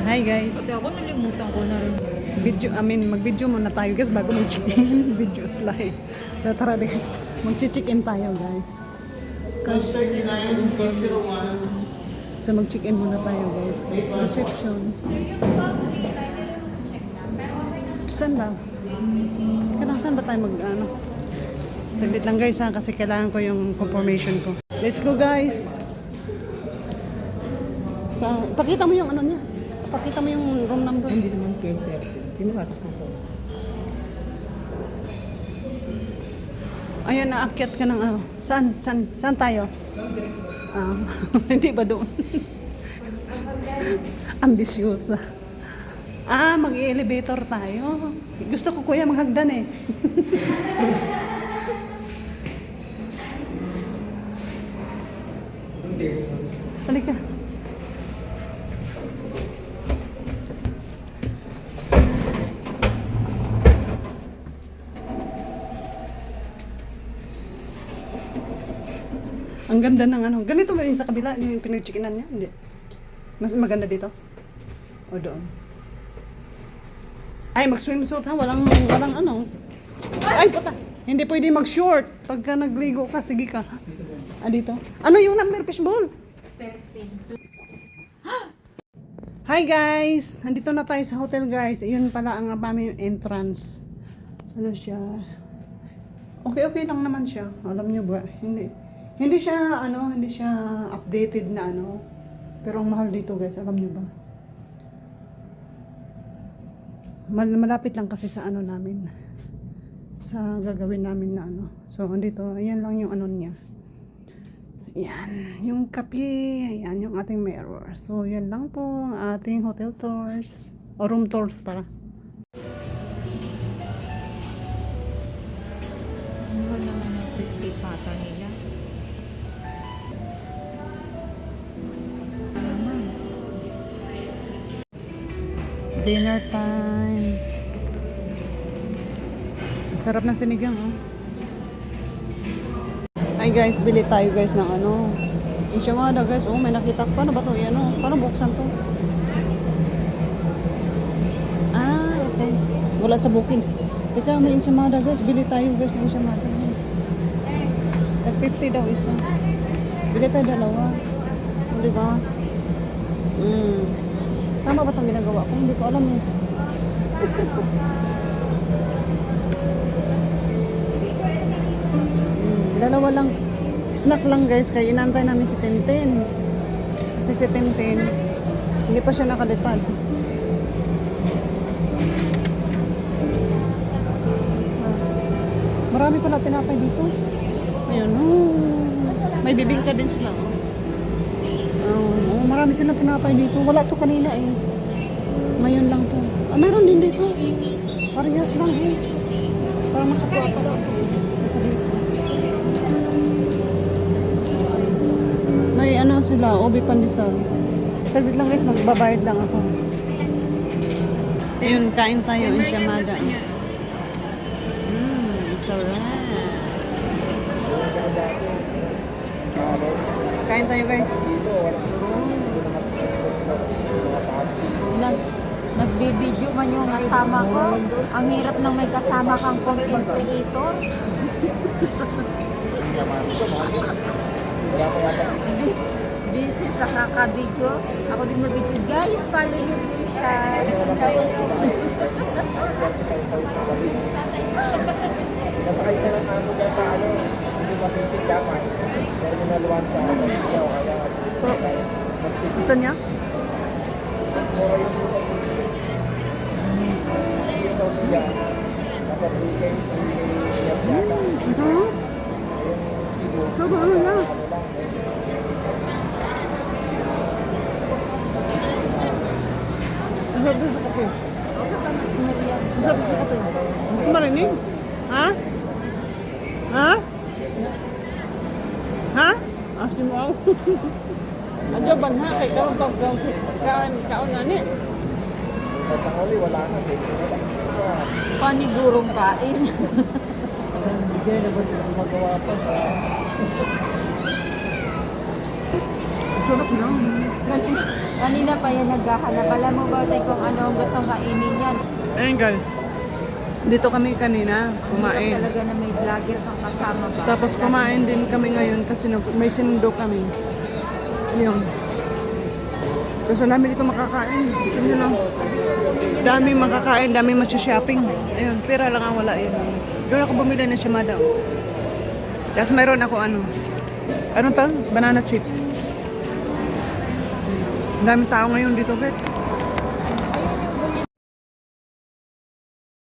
Hi guys. Pati ako nalimutan ko na rin. Mag-video muna tayo guys bago mag-check-in. Video slide. Tara guys, mag-check-in tayo guys. So mag-check-in muna tayo guys. Reception. Saan ba? Saan ba tayo mag-ano? Saglit lang guys ha, kasi kailangan ko yung confirmation ko. Let's go guys! Pakita mo yung ano niya. Pakita mo yung room number. Hindi naman 12:30. Sino pasok na po? Ayun, naakyat ka ng ano. Saan tayo? Hindi ba doon? Ambisyosa. Mag-elevator tayo. Gusto ko kuya maghagdan eh. Halika. Ang ganda ng ano. Ganito ba yun sa kabila? Yung pinag-chickinan niya? Hindi. Mas maganda dito? O doon? Ay, mag-swimsuit ha. Walang ano. Ay, puta. Hindi pwede mag-short. Pagka nagligo ka, sige ka. Dito. Ano yung number, fishball? 13. Hi guys! Nandito na tayo sa hotel guys. Ayun pala ang aming entrance. Ano siya? Okay lang naman siya. Alam niyo ba? Hindi siya updated na ano. Pero ang mahal dito guys, alam niyo ba? Malapit lang kasi sa ano namin. Sa gagawin namin na ano. So andito, ayan lang yung ano niya. Ayan, yung kape, ayan yung ating mirror. So yan lang po ang ating hotel tours. O room tours para. Ano naman ang crispy pata nila? Dinner time. Sarap ng sinigang oh. Ay guys, bili tayo guys ng ano. Enchilada guys. Oh, may nakita ko. Paano ba to? Yan oh. Paano buksan to? Okay. Wala sa booking. Teka, may enchilada guys. Bili tayo guys ng enchilada. At 50 daw isa. Bili tayo dalawa. O, diba? Tama ba itong ginagawa ko? Hindi ko alam eh. Dalawa lang. Snack lang guys. Kaya inantay namin si Tintin. Kasi si Tintin, hindi pa siya nakalipad. Marami pala tinapay dito. Ayun. May bibingka din sila. Marami silang tinapay dito. Wala to kanina eh. Ngayon lang to. Mayroon din dito. Parehas lang eh. Parang masukwa pala to. Nasa dito. May ano sila, obi pandesal. Saglit lang guys, magbabayad lang ako. Ayun, kain tayo enchilada. Sarap. Kain tayo guys. Nagbibideo man yung kasama ko. Ang hirap nang may kasama kang content creator. Busy sa kaka-video. Ako din mag-video. Guys, follow nyo po siya. Nasakay ka lang ako dyan sa ano, hindi masitig dapat. Pero ginaluan sa ano, So, gusto niya? mura yung buta ko. Yung daw siya, nakapigay, So, ano na? Ang sarap sa kape. Ang sarap sa kape. Hindi ko marinig. Ha? Ha? Ha? Asin mo ako. Adyo ban ha? Kaya karon pag kaon na ni. Sa huli, wala na. Panigurong kain. Bigay na ba sila magawa pa sa... Sarap na. Ganun. Kanina pa yan naghahanap. Alam mo ba tayo kung ano ang gustong kainin yan? Ayun guys. Dito kami kanina Hirap kumain. talaga na may vlogger kang kasama ba? Tapos kumain din kami ngayon kasi may sinundo kami. Ayun. Gusto namin dito makakain. Gusto nyo lang. Daming makakain, daming shopping. Ayun, pera lang ang wala yun. Doon ako bumili ng Shimada. Tapos mayroon ako ano to? Banana chips. Daming tao ngayon dito, bet.